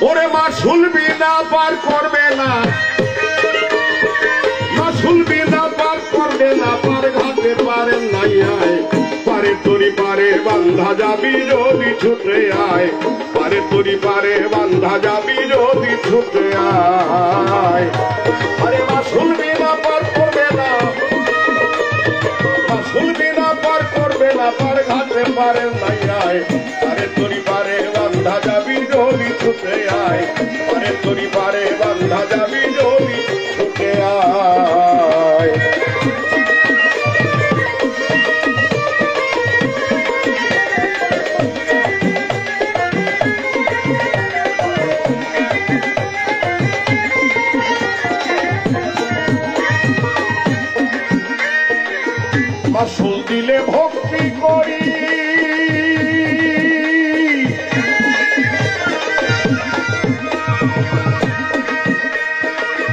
ওরে মাসুল বিনা পার করবে না, মাসুল বিনা পার করবে না, পার ঘাটে পারে নাই আয়, পারে তরি পারে বান্ধা যাবি যদি ছুটে আয়, পারে তরি পারে বান্ধা যাবি যদি ছুটে আয়। আরে মাসুল বিনা পার করবে না, মাসুল বিনা পার করবে না, পার ঘাটে পারে নাই আয়, পারে তরি পারে বান্ধা যাবি যদি ছুটে আয়, পারে তরি পারে বান্ধা যাবি যদি ছুটে আয়। মাসুল দিলে ভক্তি করি,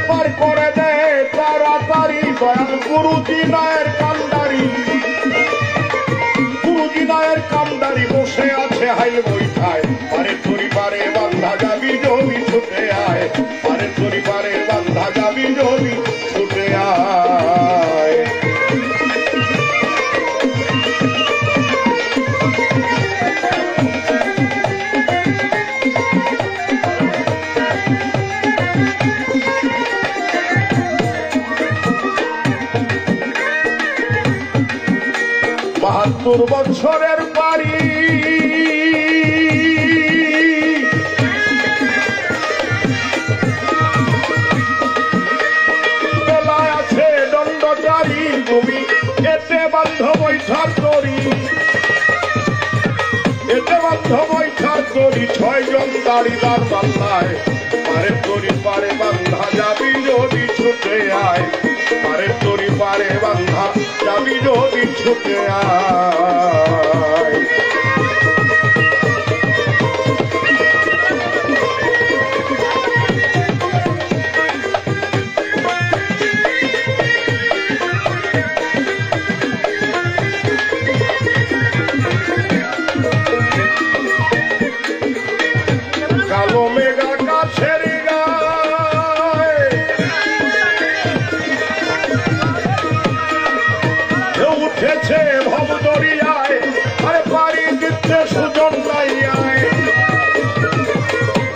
পার করে দে তাড়াতাড়ি দয়াল গুরুজি নায়ের কান্ডারি, গুরুজি নায়ের কান্ডারি বসে আছে হাইল বৈঠায়, পারে তরি পারে বান্ধা যাবি যদি ছুটে আয়, পারে তরি পারে বান্ধা যাবি যদি ছুটে আয়। বাহাত্তর বছরের বাড়ি, বেলায় আছে দণ্ডচারী, তুমি এতে বাধ্য বৈঠক করি, এতে বাধ্য বৈঠক করি, 6 জন দাড়িদার পাল্লায়, পারে তরি পারে বান্ধা যাবি যদি ছুটে আয়, পারে তরি পারে বান্ধা যাবি যদি ছুটে আয়। কালো মেঘা কাছের গায়, উঠেছে ভব দরিয়ায়, আরে পাড়ি দিচ্ছে সুজন নাই আয়,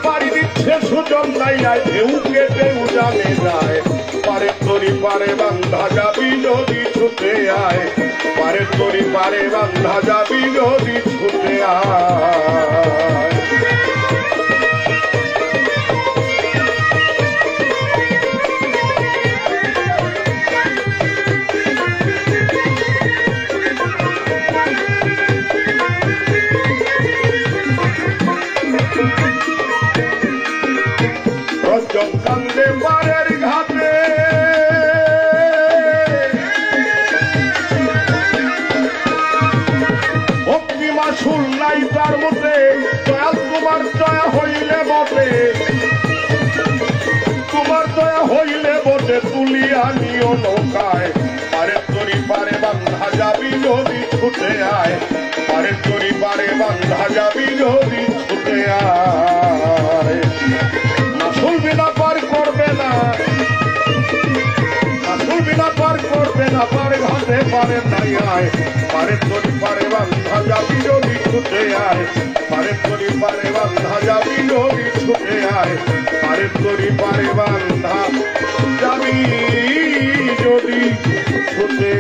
পাড়ি দিচ্ছে সুজন নাই আয়, ঢেউ কেটে উজানে যায়, পারে তরি পারে বান্ধা যাবি যদি ছুটে আয়, পারে তরি পারে বান্ধা যাবি যদি ছুটে আয়। রঞ্জন কান্দে পারের ঘাটে, ভক্তি মাসুল নাই তার মতে, দয়াল তোমার দয়া হইলে বটে, তোমার দয়া হইলে বটে, তুলিয়া নিও নৌকায়, পারে তরি পারে বান্ধা যাবি যদি ছুটে আয়, পারে তরি পারে বান্ধা যাবি যদি ছুটে আয়। মাসুল বিনা পার করবে না, মাসুল বিনা পার করবে না, পার ঘাটে পারে নাই আয়, পারে তরি পারে বান্ধা যাবি যদি ছুটে আয়, পারে তরি পারে বান্ধা যাবি যদি ছুটে আয়, পারে তরি পারে বান্ধা যাবি যদি ছুটে